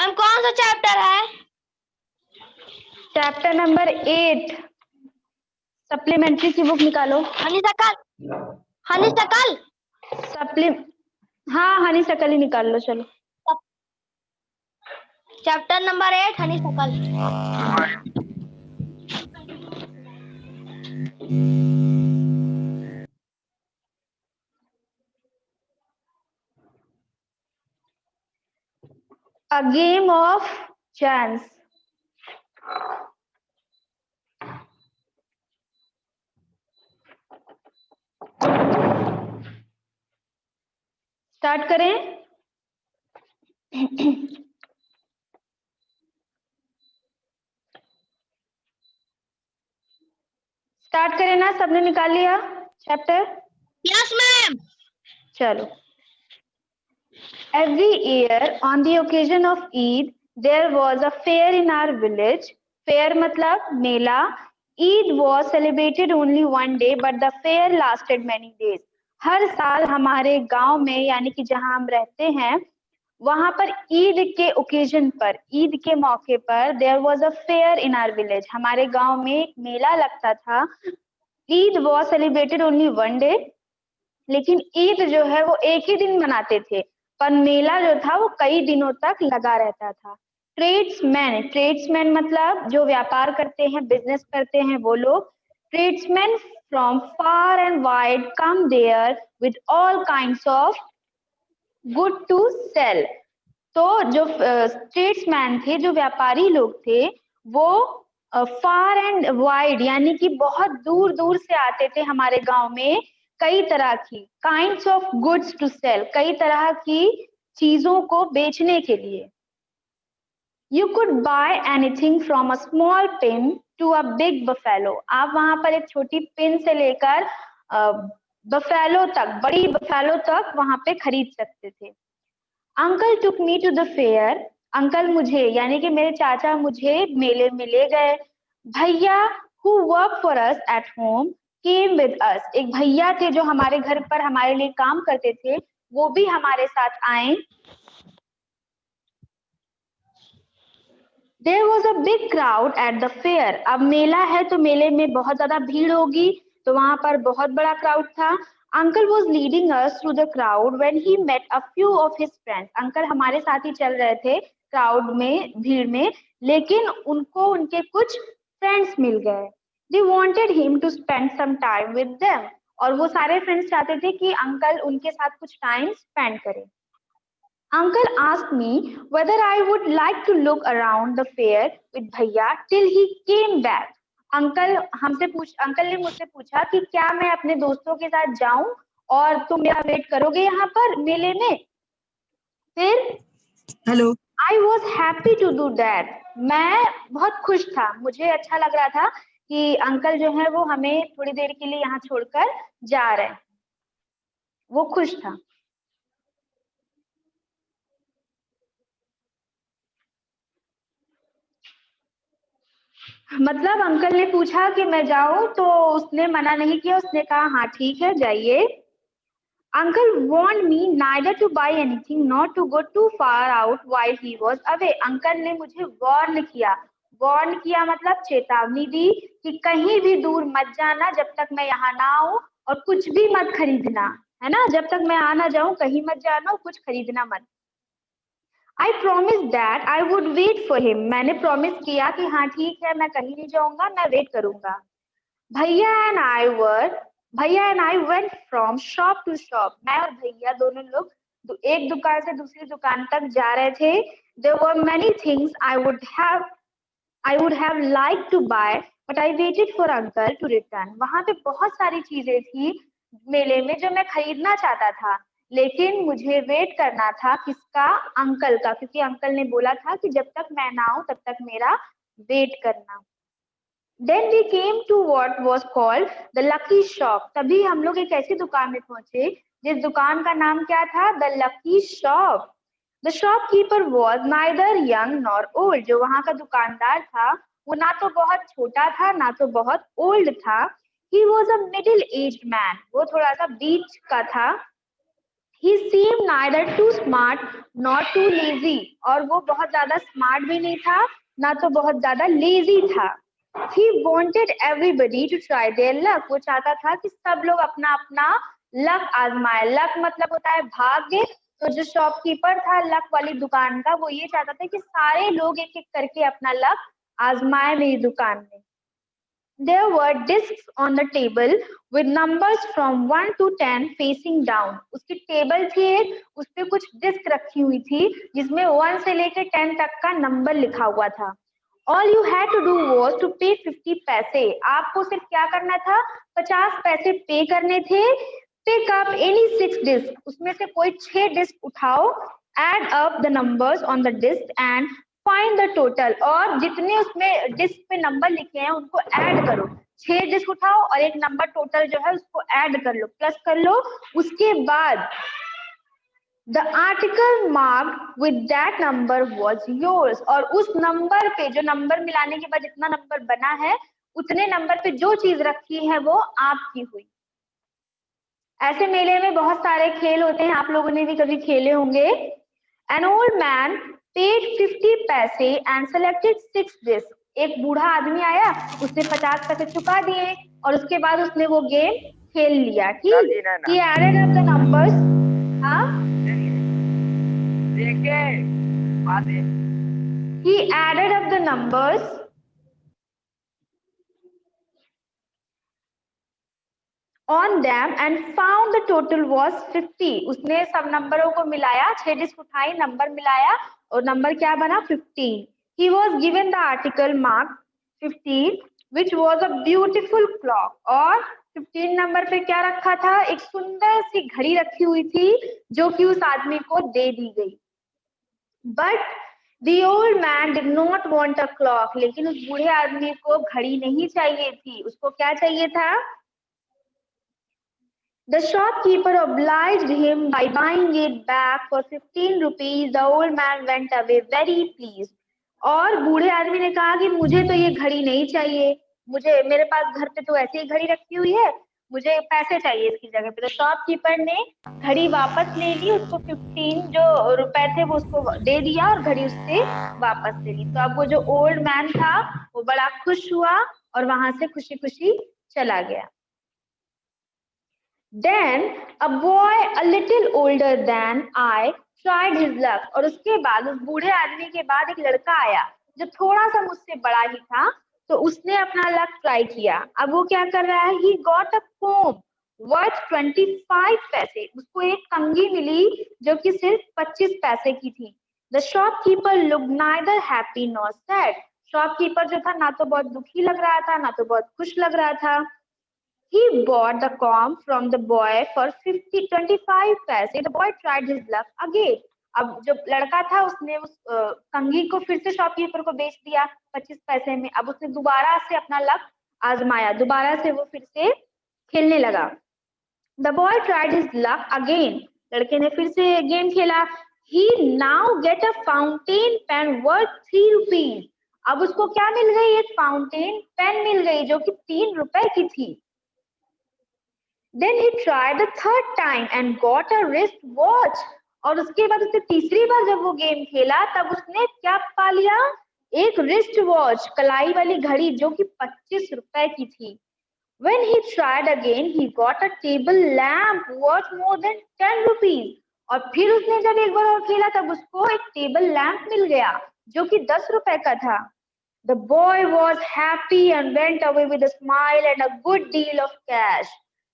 Ma'am कौन सा chapter है? Chapter number 8। सप्लीमेंट्री की बुक निकालो। हनी शकल सप्ली हाँ, हनी शकल ही निकाल लो। चलो, चैप्टर नंबर 8 हनी शकल। A game of chance। Start करें। स्टार्ट करें ना, सबने निकाल लिया चैप्टर? Yes ma'am. चलो। Every year on the occasion of Eid, there was a fair in our village. Fair मतलब मेला। Eid was celebrated only one day, but the fair lasted many days. हर साल हमारे गांव में, यानी कि जहां हम रहते हैं, वहां पर ईद के ओकेजन पर, ईद के मौके पर there was a fair in our village, हमारे गांव में एक मेला लगता था। Eid was celebrated only one day, लेकिन ईद जो है वो एक ही दिन मनाते थे, पर मेला जो था वो कई दिनों तक लगा रहता था। ट्रेड्समैन मतलब जो व्यापार करते हैं, बिजनेस करते हैं, वो लोग। Tradesmen from far and wide come there with all kinds of good to sell. तो जो ट्रेड्समैन थे, जो व्यापारी लोग थे, वो फार एंड वाइड यानी कि बहुत दूर दूर से आते थे हमारे गांव में, कई तरह की kinds of goods to sell, कई तरह की चीजों को बेचने के लिए। You could buy anything from a small pin to a big buffalo. आप वहां पर एक छोटी पिन से लेकर बफेलो तक, बड़ी बफेलो तक वहां पे खरीद सकते थे। Uncle took me to the fair. Uncle मुझे, यानी कि मेरे चाचा मुझे मेले में ले गए। भैया who work for us at home came with us. एक भैया थे जो हमारे घर पर हमारे लिए काम करते थे, वो भी हमारे साथ आए। There was a big crowd at the fair। अब मेला है तो मेले में बहुत ज्यादा भीड़ होगी, तो वहां पर बहुत बड़ा क्राउड था। Uncle was leading us through the crowd when he met a few of his friends। Uncle हमारे साथ ही चल रहे थे क्राउड में, भीड़ में, लेकिन उनको उनके कुछ फ्रेंड्स मिल गए। They wanted him to spend some time with them। और वो सारे फ्रेंड्स चाहते थे कि अंकल उनके साथ कुछ टाइम स्पेंड करें। Uncle asked me whether I would like to look around the fair with भैया till he came back। Uncle ने मुझसे पूछा कि क्या मैं अपने दोस्तों के साथ जाऊं और तुम मेरा वेट करोगे यहाँ पर मेले में। फिर hello, I was happy to do that। मैं बहुत खुश था, मुझे अच्छा लग रहा था कि अंकल जो है वो हमें थोड़ी देर के लिए यहाँ छोड़कर जा रहे हैं, वो खुश था। मतलब अंकल ने पूछा कि मैं जाऊं, तो उसने मना नहीं किया, उसने कहा हाँ ठीक है जाइए। Uncle warned me neither to buy anything nor to go too far out while he was away। Uncle ने मुझे वार्न किया मतलब चेतावनी दी कि कहीं भी दूर मत जाना जब तक मैं यहाँ ना आऊं, और कुछ भी मत खरीदना, है ना, जब तक मैं आ ना जाऊं कहीं मत जाना और कुछ खरीदना मत। I promised that I would wait for him। मैंने प्रॉमिस किया कि हाँ ठीक है मैं कहीं नहीं जाऊंगा, मैं वेट करूंगा। भैया and I went from shop to shop. मैं और भैया दोनों लोग एक दुकान से दूसरी दुकान तक जा रहे थे। There were many things I would have liked to buy, but I waited for uncle to return। वहां पे बहुत सारी चीजें थी मेले में जो मैं खरीदना चाहता था, लेकिन मुझे वेट करना था किसका, अंकल का, क्योंकि अंकल ने बोला था कि जब तक मैं ना आऊं तब तक मेरा वेट करना। Then we came to what was called the lucky shop। तभी हम लोग एक ऐसी दुकान में पहुंचे जिस दुकान का नाम क्या था, the lucky shop। The shopkeeper was neither young nor old। जो वहां का दुकानदार था वो ना तो बहुत छोटा था ना तो बहुत ओल्ड था। He was a middle aged man। वो थोड़ा सा बीच का था। He seemed neither too smart nor too lazy. और वो बहुत ज्यादा स्मार्ट भी नहीं था ना तो बहुत ज्यादा लेजी था. He wanted everybody to try their luck. वो चाहता था कि सब लोग अपना अपना लक आजमाए. लक मतलब होता है भाग्य. तो जो शॉपकीपर था लक वाली दुकान का, वो ये चाहता था कि सारे लोग एक एक करके अपना लक आजमाए मेरी दुकान में. There were discs on the table with numbers from 1 to 10 facing down. उसकी टेबल थी एक, उस पे कुछ डिस्क रखी हुई थी जिसमें 1 से लेकर 10 तक का नंबर लिखा हुआ था. All you had to do was to pay 50 पैसे. आपको सिर्फ क्या करना था? 50 पैसे पे करने थे. Pick up any 6 discs. उसमें से कोई 6 डिस्क उठाओ. Add up the numbers on the disc and find the total. और जितने उसमें डिस्क पे नंबर लिखे हैं उनको ऐड करो. 6 डिस्क उठाओ और एक नंबर टोटल जो है उसको ऐड कर लो, प्लस कर लो. उसके बाद the article marked with that number was yours. और उस नंबर पे जो नंबर मिलाने के बाद जितना नंबर बना है उतने नंबर पे जो चीज रखी है वो आपकी हुई. ऐसे मेले में बहुत सारे खेल होते हैं, आप लोगों ने भी कभी खेले होंगे. An old man paid 50 पैसे and selected 6 discs. एक बूढ़ा आदमी आया, उसने 50 पैसे चुका दिए और उसके बाद उसने वो गेम खेल लिया. ठीक. He added up the numbers. हाँ. He added up the numbers on them and found the total was 50. उसने सब नंबरों को मिलाया, 6 डिस्क उठाई, नंबर मिलाया और नंबर क्या बना? 15. He was given the article mark 15 which was a beautiful clock. और 15 नंबर पे क्या रखा था? एक सुंदर सी घड़ी रखी हुई थी जो कि उस आदमी को दे दी गई. But the old man did not want a clock. लेकिन उस बूढ़े आदमी को घड़ी नहीं चाहिए थी. उसको क्या चाहिए था? The shopkeeper obliged him by buying it back for 15 rupees. The old man went away very pleased. और बूढ़े आदमी ने कहा कि मुझे तो ये घड़ी नहीं चाहिए, मुझे मेरे पास घर पे तो ऐसे ही घड़ी रखी हुई है, मुझे पैसे चाहिए इसकी जगह पे. तो शॉपकीपर ने घड़ी वापस ले ली, उसको 15 जो रुपए थे वो उसको दे दिया और घड़ी उससे वापस ले ली. तो अब वो जो ओल्ड मैन था वो बड़ा खुश हुआ और वहां से खुशी खुशी चला गया. Then a boy a little older than I tried his luck. और उसके बाद उस बूढ़े आदमी के बाद एक लड़का आया जो थोड़ा सा मुझसे बड़ा ही था, तो उसने अपना लक ट्राई किया. अब वो क्या कर रहा है? He got a comb worth 25 पैसे. उसको एक कंघी मिली जो कि सिर्फ 25 पैसे की थी. The shopkeeper looked neither happy nor sad. Shopkeeper जो था ना तो बहुत दुखी लग रहा था ना तो बहुत खुश लग रहा था. He bought the comb from the boy for 25 पैसे. The boy tried his luck again. अब जो लड़का था उसने उस कंघी को फिर से शॉपकीपर को बेच दिया 25 पैसे में. अब उसने दोबारा से अपना लक आजमाया, दोबारा से वो फिर से खेलने लगा. The boy tried his luck again. लड़के ने फिर से गेम खेला. He now get a fountain pen worth 3 rupees. अब उसको क्या मिल गई? एक फाउंटेन पेन मिल गई जो कि 3 रुपए की थी. Then he tried the third time and got a wrist watch. और उसके बाद उसने तीसरी बार जब वो गेम खेला तब उसने क्या पा लिया? एक रिस्ट वॉच, कलाई वाली घड़ी जो कि 25 रुपए की थी. When he tried again, he got a table lamp worth more than 10 rupees. और फिर उसने जब एक बार और खेला तब उसको एक टेबल लैंप मिल गया जो कि 10 रुपए का था. The boy was happy and went away with a smile and a good deal of cash.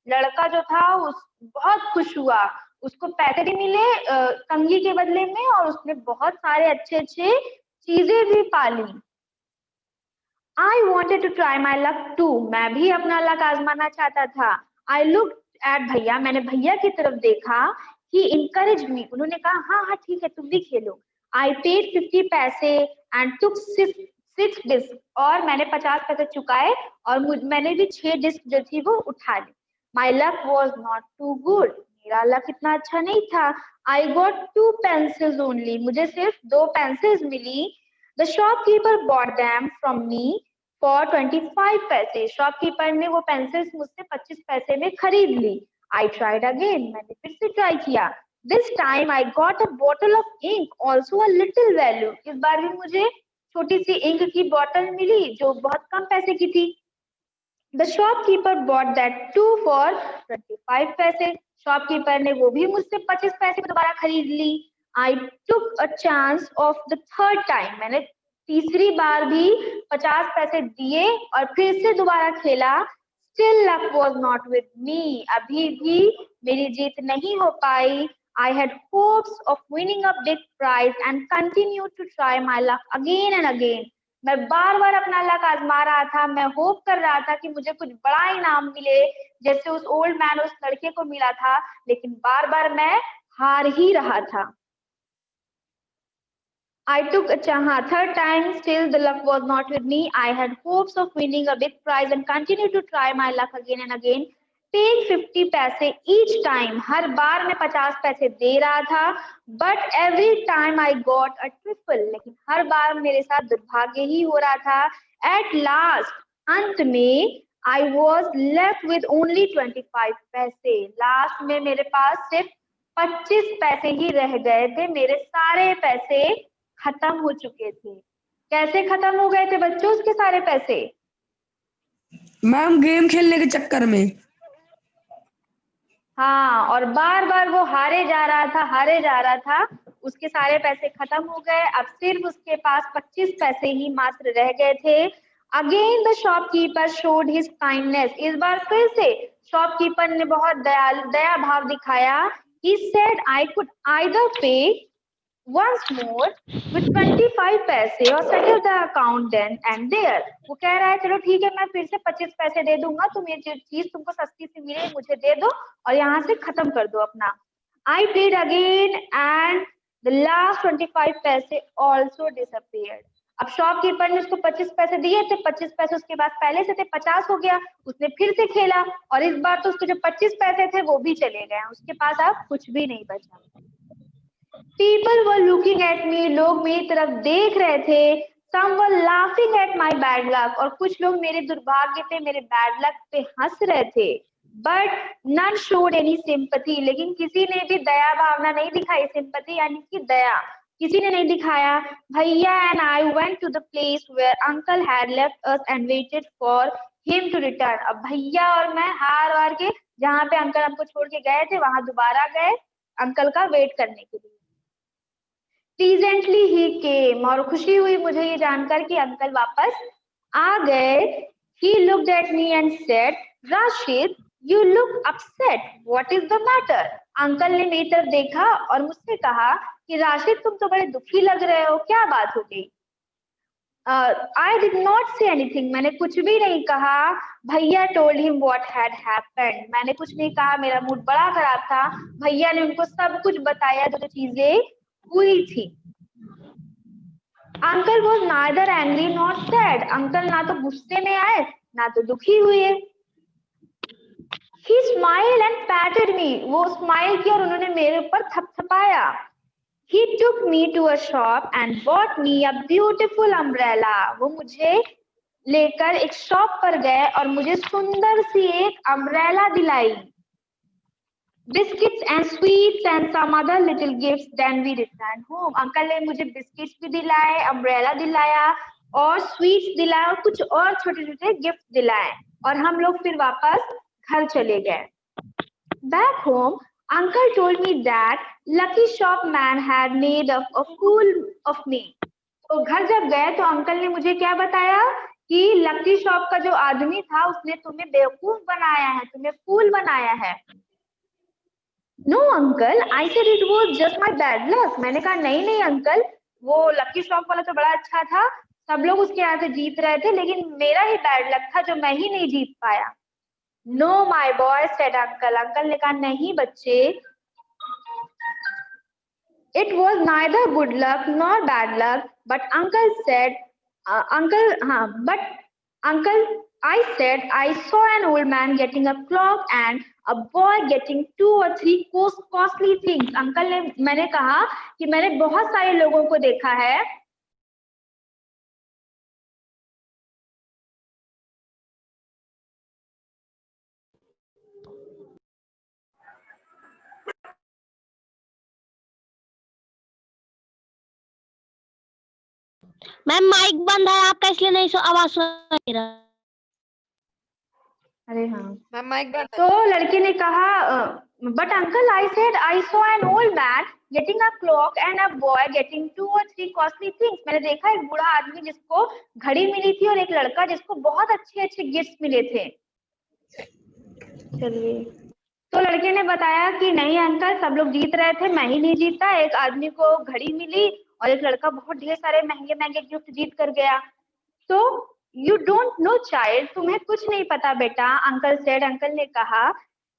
लड़का जो था उस बहुत खुश हुआ, उसको पैसे भी मिले कंघी के बदले में और उसने बहुत सारे अच्छे अच्छे चीजें भी पाली. I wanted to try my luck too. मैं भी अपना लक आजमाना चाहता था. I looked at भैया. मैंने भैया की तरफ देखा. He encouraged me. उन्होंने कहा हाँ हाँ ठीक है तुम भी खेलो. I paid 50 पैसे and took 6 डिस्क. और मैंने 50 पैसे चुकाए और मैंने भी 6 डिस्क जो थी वो उठा ली. My luck was not too good. मेरा लक इतना अच्छा नहीं था. I got 2 pencils only. मुझे सिर्फ 2 पेंसिल्स मिली. The shopkeeper bought them from me for 25 पैसे. शॉपकीपर ने वो पेंसिल्स मुझसे 25 पैसे में खरीद ली. I tried again. मैंने फिर से ट्राई किया. This time I got a bottle of ink, also a little value. इस बार भी मुझे छोटी सी इंक की बॉटल मिली जो बहुत कम पैसे की थी. The shopkeeper bought that too for 25 पैसे. शॉपकीपर ने वो भी मुझसे 25 पैसे में दोबारा खरीद ली. I took a chance of the third time. मैंने तीसरी बार भी 50 पैसे दिए और फिर से दोबारा खेला. Still luck was not with me. अभी भी मेरी जीत नहीं हो पाई. I had hopes of winning a big prize and continued to try my luck again and again. मैं बार बार अपना लक आजमा रहा था. मैं होप कर रहा था कि मुझे कुछ बड़ा इनाम मिले जैसे उस ओल्ड मैन उस लड़के को मिला था, लेकिन बार बार मैं हार ही रहा था. I took a third time, still the luck was not with me. I had hopes of winning a big prize and continued to try my luck again and again. Paying 50 पैसे each time. हर बार मैं 50 पैसे दे रहा था. But every time I got a triple. लेकिन हर बार मेरे साथ दुर्भाग्य ही हो रहा था. At last, अंत में I was left with only 25 पैसे. Last में मेरे पास सिर्फ 25 पैसे ही रह गए थे. मेरे सारे पैसे खत्म हो चुके थे. कैसे खत्म हो गए थे बच्चों उसके सारे पैसे? मैम गेम खेलने के चक्कर में. हाँ, और बार बार वो हारे जा रहा था. उसके सारे पैसे खत्म हो गए. अब सिर्फ उसके पास 25 पैसे ही मात्र रह गए थे. Again the shopkeeper showed his kindness. इस बार फिर से शॉपकीपर ने बहुत दया भाव दिखाया. He said I could either pay once more with 25 पैसे और settle the account then and there. वो कह रहा है चलो ठीक है मैं फिर से 25 पैसे दे दूंगा, तुम ये चीज तुमको सस्ती सी मिले मुझे दे दो और यहाँ से खत्म कर दो अपना. I paid again and the last 25 पैसे also disappeared. अब शॉपकीपर ने उसको 25 पैसे दिए थे. 25 पैसे उसके पास पहले से थे, 50 हो गया. उसने फिर से खेला और इस बार तो उसके जो 25 पैसे थे वो भी चले गए. उसके पास अब कुछ भी नहीं बचा. People were looking at me. लोग मेरी तरफ देख रहे थे. Some were laughing at my bad luck. और कुछ लोग मेरे दुर्भाग्य पे मेरे bad luck पे हंस रहे थे. But none showed any sympathy. लेकिन किसी ने भी दया भावना नहीं दिखाई. Sympathy यानी कि दया किसी ने नहीं दिखाया. भैया and I went to the place where uncle had left us and waited for him to return. अब भैया और मैं हार के जहाँ पे अंकल हमको छोड़ के गए थे वहां दोबारा गए अंकल का वेट करने के लिए. Presently he came. और खुशी हुई मुझे ये जानकर कि अंकल वापस आ गए. He looked at me and said, Rashid, you look upset. What is the matter? Uncle ने मेरी तरफ देखा और मुझसे कहा कि राशिद तुम तो बड़े दुखी लग रहे हो, क्या बात हो गई? I did not say anything. मैंने कुछ भी नहीं कहा. भैया told him what had happened. मैंने कुछ नहीं कहा, मेरा मूड बड़ा खराब था. भैया ने उनको सब कुछ बताया जो चीजें हुई थी. Uncle was neither angry not sad. Uncle ना तो गुस्से में आए ना तो दुखी हुए. He smiled and patted me. वो स्माइल किया और उन्होंने मेरे ऊपर थपथपाया. He took me to a shop and bought me a beautiful umbrella. वो मुझे लेकर एक शॉप पर गए और मुझे सुंदर सी एक अम्ब्रेला दिलाई. Biscuits and sweets and some other little gifts. Then we returned home. Uncle ने मुझे बिस्किट्स भी दिलाए, अम्ब्रेला दिलाया और स्वीट्स दिलाया और कुछ और छोटे छोटे गिफ्ट दिलाए और हम लोग फिर वापस घर चले गए. Back home, uncle told me that lucky shop man had made a fool of me. तो घर जब गए तो अंकल ने मुझे क्या बताया कि लकी शॉप का जो आदमी था उसने तुम्हें बेवकूफ बनाया है, तुम्हें फूल बनाया है. No uncle, I said it was just my bad luck. मैंने कहा नहीं अंकल, वो लकी शॉप वाला तो बड़ा अच्छा था, सब लोग उसके यहाँ से जीत रहे थे लेकिन मेरा ही बैड लक था जो मैं ही नहीं जीत पाया. No my boy, said uncle. Uncle ने कहा नहीं बच्चे, it was neither good luck nor bad luck, but uncle said, I said I saw an old man getting a clock and a boy getting 2 or 3 costly things. Uncle ने मैंने कहा कि मैंने बहुत सारे लोगों को देखा है मैम माइक बंद है आपका, इसलिए नहीं आवाज सुनाई रहा। अरे हाँ, मैम माइक बंद है। तो लड़के ने कहा but uncle I said I saw an old man getting a clock and a boy getting 2 or 3 costly things. मैंने देखा एक बूढ़ा आदमी जिसको घड़ी मिली थी और एक लड़का जिसको बहुत अच्छे अच्छे गिफ्ट मिले थे। चलिए, तो लड़के ने बताया कि नहीं अंकल, सब लोग जीत रहे थे, मैं ही नहीं जीता। एक आदमी को घड़ी मिली और एक लड़का बहुत ढेर सारे महंगे महंगे गिफ्ट जीत कर गया। तो यू डोंट नो चाइल्ड, तुम्हें कुछ नहीं पता बेटा, अंकल सेड, अंकल ने कहा।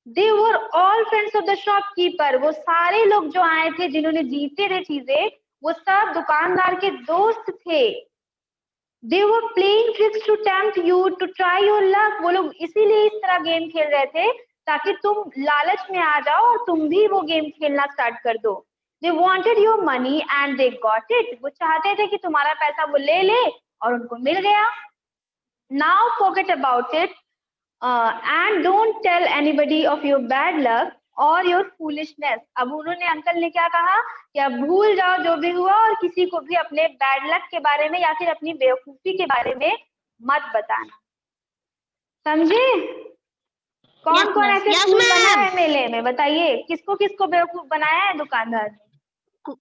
They were all friends of the shopkeeper, वो सारे लोग जो आए थे जिन्होंने जीते थे चीजें, वो सब दुकानदार के दोस्त थे। They were playing tricks to tempt you to try your luck, वो लोग इसीलिए इस तरह गेम खेल रहे थे ताकि तुम लालच में आ जाओ और तुम भी वो गेम खेलना स्टार्ट कर दो। They wanted your money and they got it, वो चाहते थे कि तुम्हारा पैसा वो ले ले और उनको मिल गया। Now forget about it and don't tell anybody of your bad luck or your foolishness. अब उन्होंने, अंकल ने क्या कहा कि अब भूल जाओ जो भी हुआ और किसी को भी अपने बैड लक के बारे में या फिर अपनी बेवकूफी के बारे में मत बताना। समझे? कौन कौन ऐसे फूल बना है मेले में, बताइए किसको किसको बेवकूफ बनाया है दुकानदार ने?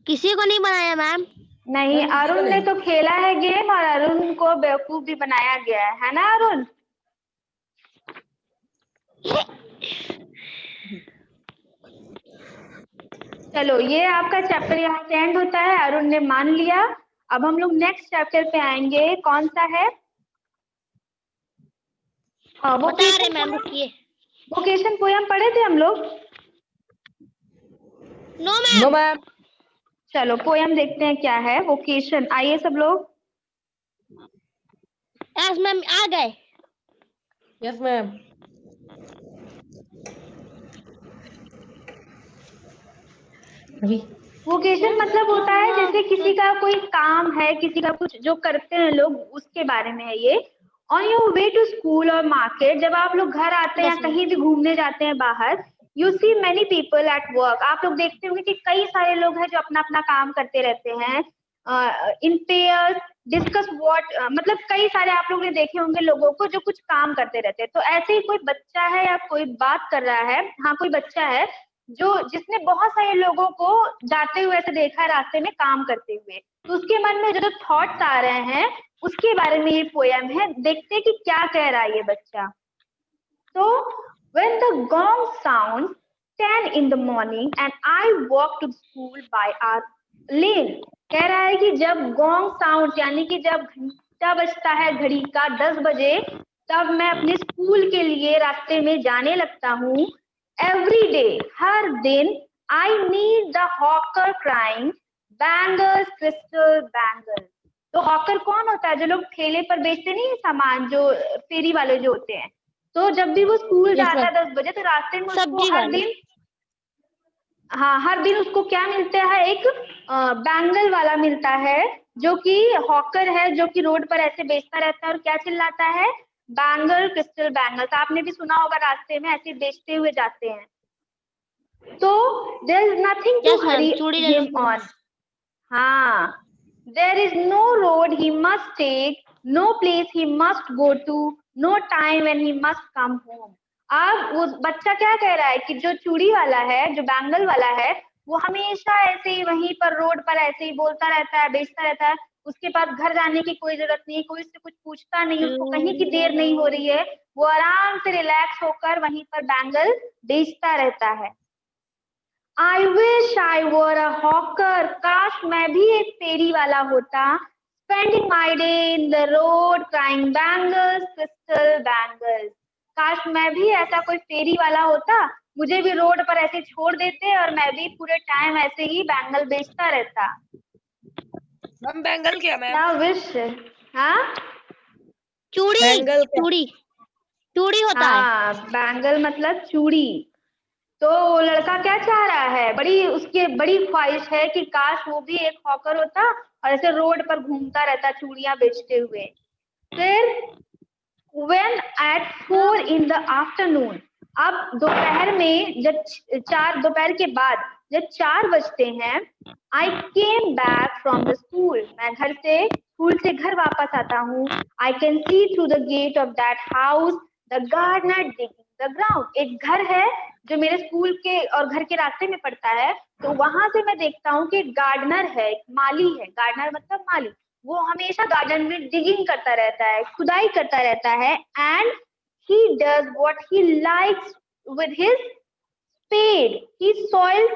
किसी को नहीं बनाया मैम। नहीं, अरुण ने तो खेला है गेम और अरुण को बेवकूफ भी बनाया गया है ना अरुण? चलो, ये आपका चैप्टर यहाँ से एंड होता है, अरुण ने मान लिया। अब हम लोग नेक्स्ट चैप्टर पे आएंगे, कौन सा है? वोकेशन पोयम पढ़े थे हम लोग? No ma'am. चलो पोयम देखते हैं क्या है। वोकेशन, आइए सब लोग। यस मैम, आ गए। Yes ma'am. वोकेशन मतलब होता है जैसे किसी का कोई काम है, किसी का कुछ जो करते हैं लोग, उसके बारे में है ये। On your way to school और मार्केट, जब आप लोग घर आते हैं या कहीं भी घूमने जाते हैं बाहर, you see many people at work, आप लोग देखते होंगे कि कई सारे लोग हैं जो अपना अपना काम करते रहते हैं। इन पेयर्स डिस्कस व्हाट, मतलब कई सारे आप लोग ने देखे होंगे लोगों को जो कुछ काम करते रहते हैं। तो ऐसे ही कोई बच्चा है या कोई बात कर रहा है, हाँ कोई बच्चा है जो जिसने बहुत सारे लोगों को जाते हुए ऐसे देखा है रास्ते में काम करते हुए, तो उसके मन में जो थॉट्स आ रहे हैं उसके बारे में ये पोयम है। देखते हैं कि क्या कह रहा है ये बच्चा। तो when the gong sounds 10 in the morning and I walk to school by our lane, कह रहा है कि जब गोंग साउंड यानी कि जब घंटा बजता है घड़ी का 10 बजे, तब मैं अपने स्कूल के लिए रास्ते में जाने लगता हूँ। एवरी डे, हर दिन, I need the hawker crying bangles crystal bangles. तो हॉकर कौन होता है? जो लोग ठेले पर बेचते नहीं सामान, जो फेरी वाले जो होते हैं। तो जब भी वो स्कूल जाता है 10 बजे, तो रास्ते में उसको हर दिन, हाँ हर दिन उसको क्या मिलता है? एक बैंगल वाला मिलता है, जो कि हॉकर है, जो कि रोड पर ऐसे बेचता रहता है और क्या चिल्लाता है? Bangle crystal bangles. आपने भी सुना होगा, रास्ते में ऐसे बेचते हुए जाते हैं। तो there is nothing to hurry him on, हाँ, there is no road he must take, no place he must go to, no time when he must come home. अब वो बच्चा क्या कह रहा है कि जो चूड़ी वाला है, जो बैंगल वाला है, वो हमेशा ऐसे ही वहीं पर रोड पर ऐसे ही बोलता रहता है, बेचता रहता है। उसके पास घर जाने की कोई जरूरत नहीं, कोई उससे कुछ पूछता नहीं, उसको कहीं की देर नहीं हो रही है, वो आराम से रिलैक्स होकर वहीं पर बैंगल बेचता रहता है। I wish I were a hawker, काश मैं भी एक फेरी वाला होता। Spending my day in the road crying bangles, crystal bangles, काश मैं भी ऐसा कोई फेरी वाला होता, मुझे भी रोड पर ऐसे छोड़ देते और मैं भी पूरे टाइम ऐसे ही बैंगल बेचता रहता। मैम बैंगल क्या मैम? क्या विश? हाँ, चूड़ी, बैंगल क्या? चूड़ी, चूड़ी होता है। हाँ, बैंगल मतलब चूड़ी। तो वो लड़का क्या चाह रहा है? उसकी बड़ी ख्वाहिश है कि काश वो भी एक हॉकर होता और ऐसे रोड पर घूमता रहता चूड़ियां बेचते हुए। फिर when at 4 in the afternoon, अब दोपहर में जब दोपहर के बाद जब 4 बजते हैं, I came back from the school. मैं स्कूल से घर वापस आता हूँ. I can see through the gate of that house the gardener digging the ground. एक घर है जो मेरे स्कूल के और घर के रास्ते में पड़ता है, तो वहां से मैं देखता हूँ कि गार्डनर है, माली है. गार्डनर मतलब माली. वो हमेशा गार्डन में डिगिंग करता रहता है, खुदाई करता रहता है. And he does what he likes with his spade. He soils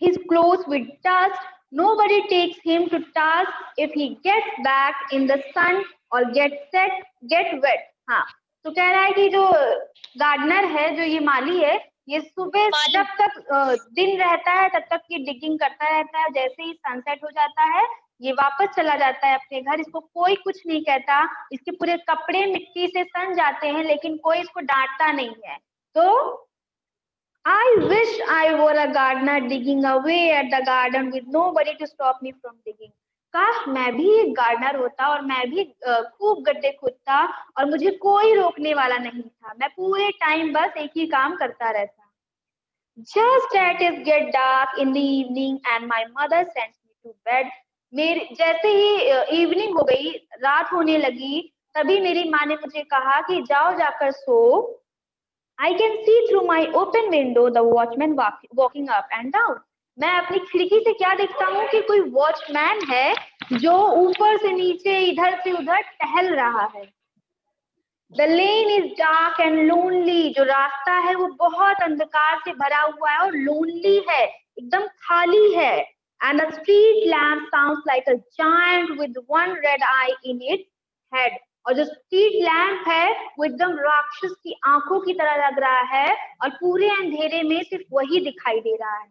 his clothes with dust. Nobody takes him to task if he gets back in the sun or get wet. हाँ, तो कह रहा है कि जो गार्डनर है, जो ये माली है, ये सुबह जब तक दिन रहता है तब तक ये डिगिंग करता रहता है. जैसे ही सनसेट हो जाता है ये वापस चला जाता है अपने घर. इसको कोई कुछ नहीं कहता. इसके पूरे कपड़े मिट्टी से सन जाते हैं लेकिन कोई इसको डांटता नहीं है. तो I wish I were a gardener digging away at the garden with nobody to stop me from digging. काश मैं भी एक गार्डनर होता और मैं भी खूब गड्ढे खोदता और मुझे कोई रोकने वाला नहीं था. मैं पूरे टाइम बस एक ही काम करता रहता. Just as it get dark in the evening and my mother sends me to bed. जैसे ही इवनिंग हो गई, रात होने लगी, तभी मेरी माँ ने मुझे कहा कि जाओ जाकर सो. I can see through my open window the watchman walking up and down. मैं अपनी खिड़की से क्या देखता हूँ कि कोई वॉचमैन है जो ऊपर से नीचे, इधर से उधर टहल रहा है. The lane is dark and lonely. जो रास्ता है वो बहुत अंधकार से भरा हुआ है और लोनली है, एकदम खाली है. And the street lamp sounds like a giant with one red eye in its head. और जो स्ट्रीट लैम्प है वो एकदम राक्षस की आंखों की तरह लग रहा है और पूरे अंधेरे में सिर्फ वही दिखाई दे रहा है.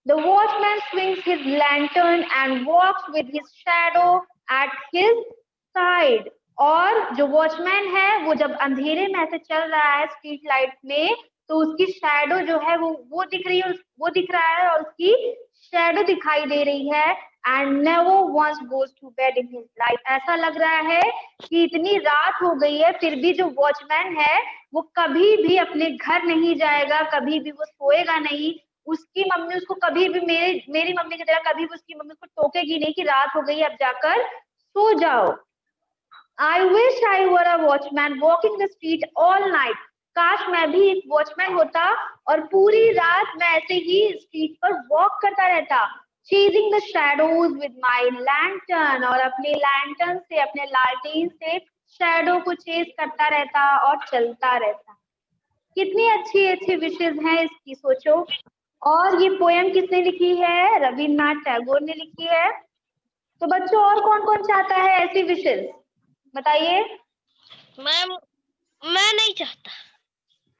The watchman swings his lantern and walks with his shadow at his side. और जो वॉचमैन है वो जब अंधेरे में ऐसे चल रहा है स्ट्रीट लाइट में, तो उसकी शैडो जो है वो दिख रही है, वो दिख रहा है और उसकी शैडो दिखाई दे रही है. And never once goes to bed in his life. ऐसा लग रहा है कि इतनी रात हो गई है फिर भी जो वॉचमैन है वो कभी भी अपने घर नहीं जाएगा, कभी भी वो सोएगा नहीं. उसकी मम्मी उसको कभी भी मेरी मम्मी की तरह कभी भी उसकी मम्मी उसको टोकेगी नहीं कि रात हो गई अब जाकर सो जाओ. I wish I were a watchman walking the street all night. काश मैं भी एक वॉचमैन होता और पूरी रात मैं ऐसे ही स्ट्रीट पर वॉक करता रहता. Chasing the shadows with my lantern. और अपने लैंटर्न से, अपने लालटेन से शैडो को चेस करता रहता और चलता रहता. कितनी अच्छी अच्छी विशेष हैं इसकी, सोचो. और ये पोयम किसने लिखी है? रविन्द्रनाथ टैगोर ने लिखी है. तो बच्चों और कौन कौन चाहता है ऐसी विशेष, बताइए. मैम मैं नहीं चाहता.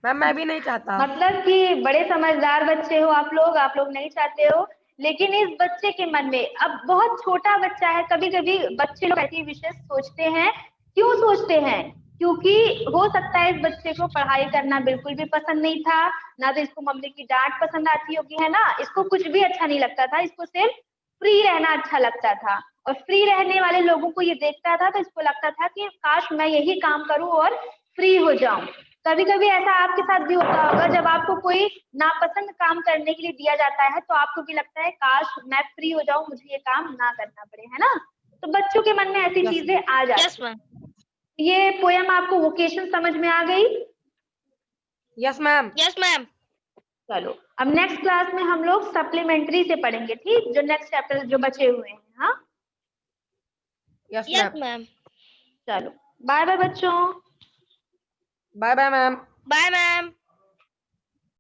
मैम मैं भी नहीं चाहता. मतलब कि बड़े समझदार बच्चे हो आप लोग नहीं चाहते हो. लेकिन इस बच्चे के मन में, अब बहुत छोटा बच्चा है, कभी कभी बच्चे लोग ऐसी विशेष सोचते हैं. क्यों सोचते हैं? क्योंकि हो सकता है इस बच्चे को पढ़ाई करना बिल्कुल भी पसंद नहीं था, ना तो इसको मम्मी की डांट पसंद आती होगी, है ना. इसको कुछ भी अच्छा नहीं लगता था, इसको सिर्फ फ्री रहना अच्छा लगता था. और फ्री रहने वाले लोगों को ये देखता था तो इसको लगता था कि काश मैं यही काम करूं और फ्री हो जाऊं. कभी कभी ऐसा आपके साथ भी होता होगा, जब आपको कोई नापसंद काम करने के लिए दिया जाता है तो आपको भी लगता है काश मैं फ्री हो जाऊं, मुझे ये काम ना करना पड़े, है ना. तो बच्चों के मन में ऐसी चीजें आ जाती हैं. ये पोयम आपको वोकेशन समझ में आ गई? Yes ma'am. Yes ma'am. चलो अब नेक्स्ट क्लास में हम लोग सप्लीमेंट्री से पढ़ेंगे, ठीक, जो नेक्स्ट चैप्टर जो बचे हुए हैं. हाँ यस यस मैम. मैम. चलो बाय बाय बच्चों. Bye bye ma'am. Bye ma'am.